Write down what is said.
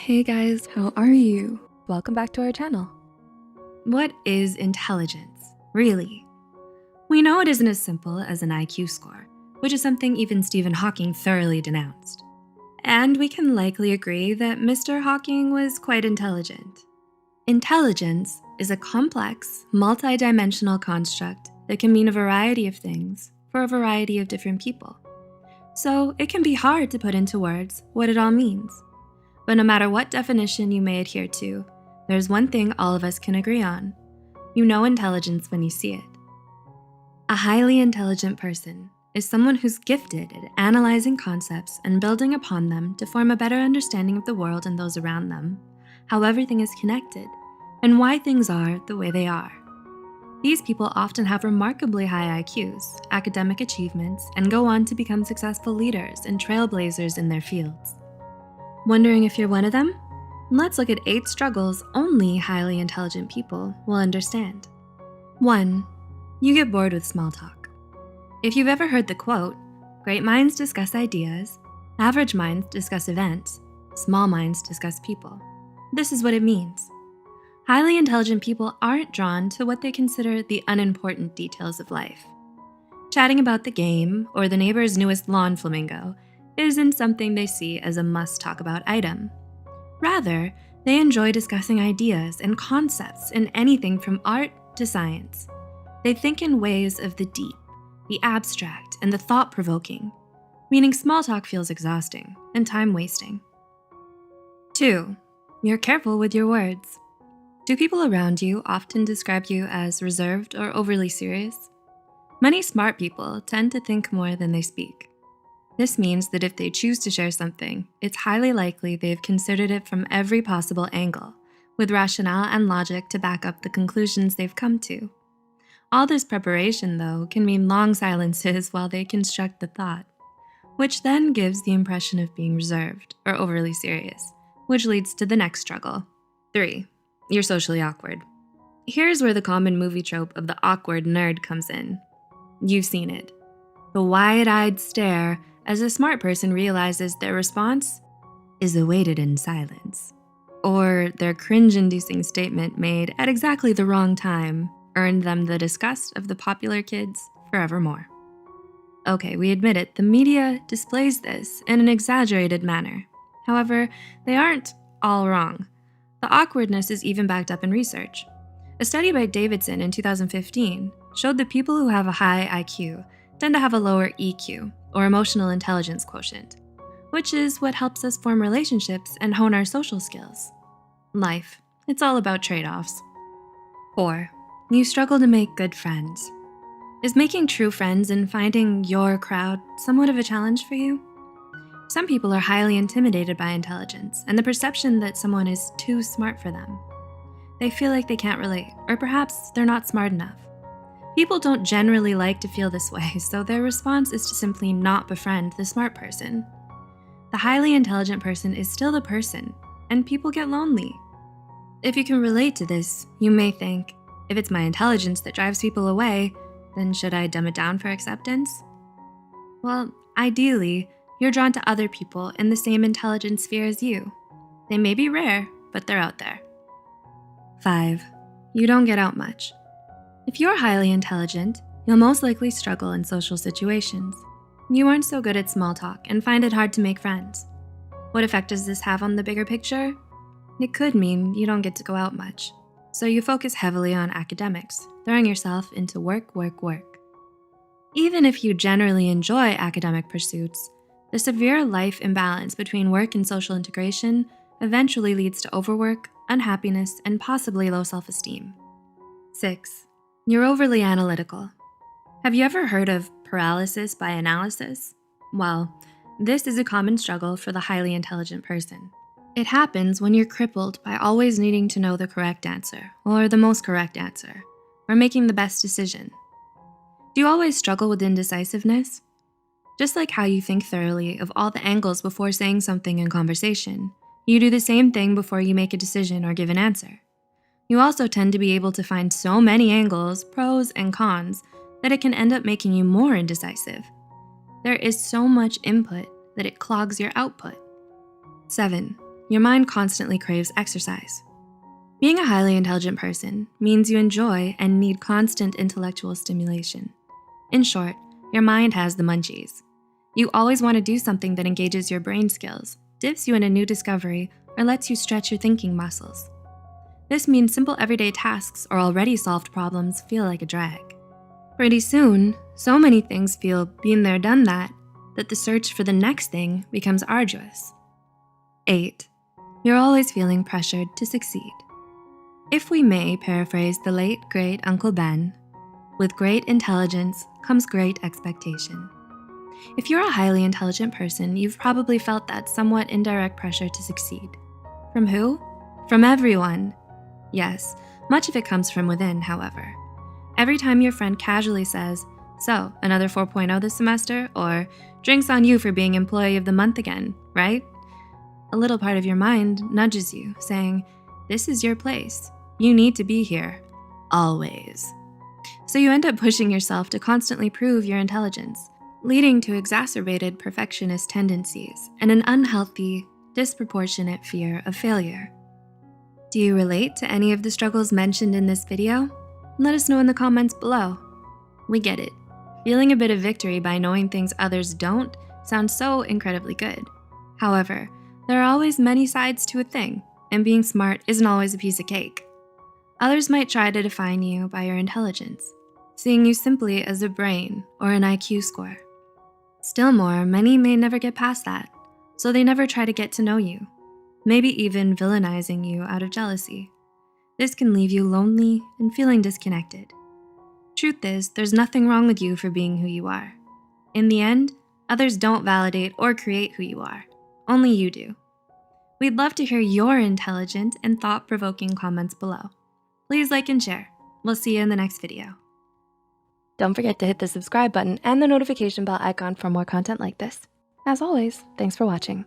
Hey guys, how are you? Welcome back to our channel. What is intelligence, really? We know it isn't as simple as an IQ score, which is something even Stephen Hawking thoroughly denounced. And we can likely agree that Mr. Hawking was quite intelligent. Intelligence is a complex, multi-dimensional construct that can mean a variety of things for a variety of different people. So it can be hard to put into words what it all means. But no matter what definition you may adhere to, there's one thing all of us can agree on. You know intelligence when you see it. A highly intelligent person is someone who's gifted at analyzing concepts and building upon them to form a better understanding of the world and those around them, how everything is connected, and why things are the way they are. These people often have remarkably high IQs, academic achievements, and go on to become successful leaders and trailblazers in their fields. Wondering if you're one of them? Let's look at 8 struggles only highly intelligent people will understand. 1. You get bored with small talk. If you've ever heard the quote, "Great minds discuss ideas, average minds discuss events, small minds discuss people," this is what it means. Highly intelligent people aren't drawn to what they consider the unimportant details of life. Chatting about the game or the neighbor's newest lawn flamingo isn't something they see as a must-talk-about item. Rather, they enjoy discussing ideas and concepts in anything from art to science. They think in ways of the deep, the abstract, and the thought-provoking, meaning small talk feels exhausting and time-wasting. 2. You're careful with your words. Do people around you often describe you as reserved or overly serious? Many smart people tend to think more than they speak. This means that if they choose to share something, it's highly likely they've considered it from every possible angle, with rationale and logic to back up the conclusions they've come to. All this preparation, though, can mean long silences while they construct the thought, which then gives the impression of being reserved or overly serious, which leads to the next struggle. 3. You're socially awkward. Here's where the common movie trope of the awkward nerd comes in. You've seen it. The wide-eyed stare as a smart person realizes their response is awaited in silence, or their cringe-inducing statement made at exactly the wrong time earned them the disgust of the popular kids forevermore. Okay, we admit it, the media displays this in an exaggerated manner. However, they aren't all wrong. The awkwardness is even backed up in research. A study by Davidson in 2015 showed that people who have a high IQ tend to have a lower EQ, or emotional intelligence quotient, which is what helps us form relationships and hone our social skills. Life, it's all about trade-offs. 4. You struggle to make good friends. Is making true friends and finding your crowd somewhat of a challenge for you? Some people are highly intimidated by intelligence and the perception that someone is too smart for them. They feel like they can't relate, or perhaps they're not smart enough. People don't generally like to feel this way, so their response is to simply not befriend the smart person. The highly intelligent person is still the person, and people get lonely. If you can relate to this, you may think, if it's my intelligence that drives people away, then should I dumb it down for acceptance? Well, ideally, you're drawn to other people in the same intelligence sphere as you. They may be rare, but they're out there. 5. You don't get out much. If you're highly intelligent, you'll most likely struggle in social situations. You aren't so good at small talk and find it hard to make friends. What effect does this have on the bigger picture? It could mean you don't get to go out much, so you focus heavily on academics, throwing yourself into work. Even if you generally enjoy academic pursuits, the severe life imbalance between work and social integration eventually leads to overwork, unhappiness, and possibly low self-esteem. 6. You're overly analytical. Have you ever heard of paralysis by analysis? Well, this is a common struggle for the highly intelligent person. It happens when you're crippled by always needing to know the correct answer, or the most correct answer, or making the best decision. Do you always struggle with indecisiveness? Just like how you think thoroughly of all the angles before saying something in conversation, you do the same thing before you make a decision or give an answer. You also tend to be able to find so many angles, pros and cons, that it can end up making you more indecisive. There is so much input that it clogs your output. 7. your mind constantly craves exercise. Being a highly intelligent person means you enjoy and need constant intellectual stimulation. In short, your mind has the munchies. You always want to do something that engages your brain skills, dips you in a new discovery, or lets you stretch your thinking muscles. This means simple everyday tasks or already solved problems feel like a drag. Pretty soon, so many things feel been there, done that the search for the next thing becomes arduous. 8. You're always feeling pressured to succeed. If we may paraphrase the late, great Uncle Ben, with great intelligence comes great expectation. If you're a highly intelligent person, you've probably felt that somewhat indirect pressure to succeed. From who? From everyone. Yes, much of it comes from within, however. Every time your friend casually says, "So, another 4.0 this semester?" or "Drinks on you for being employee of the month again, right?" A little part of your mind nudges you, saying, "This is your place. You need to be here. Always." So you end up pushing yourself to constantly prove your intelligence, leading to exacerbated perfectionist tendencies and an unhealthy, disproportionate fear of failure. Do you relate to any of the struggles mentioned in this video? Let us know in the comments below. We get it. Feeling a bit of victory by knowing things others don't sounds so incredibly good. However, there are always many sides to a thing, and being smart isn't always a piece of cake. Others might try to define you by your intelligence, seeing you simply as a brain or an IQ score. Still more, many may never get past that, so they never try to get to know you, maybe even villainizing you out of jealousy. This can leave you lonely and feeling disconnected. Truth is, there's nothing wrong with you for being who you are. In the end, others don't validate or create who you are. Only you do. We'd love to hear your intelligent and thought-provoking comments below. Please like and share. We'll see you in the next video. Don't forget to hit the subscribe button and the notification bell icon for more content like this. As always, thanks for watching.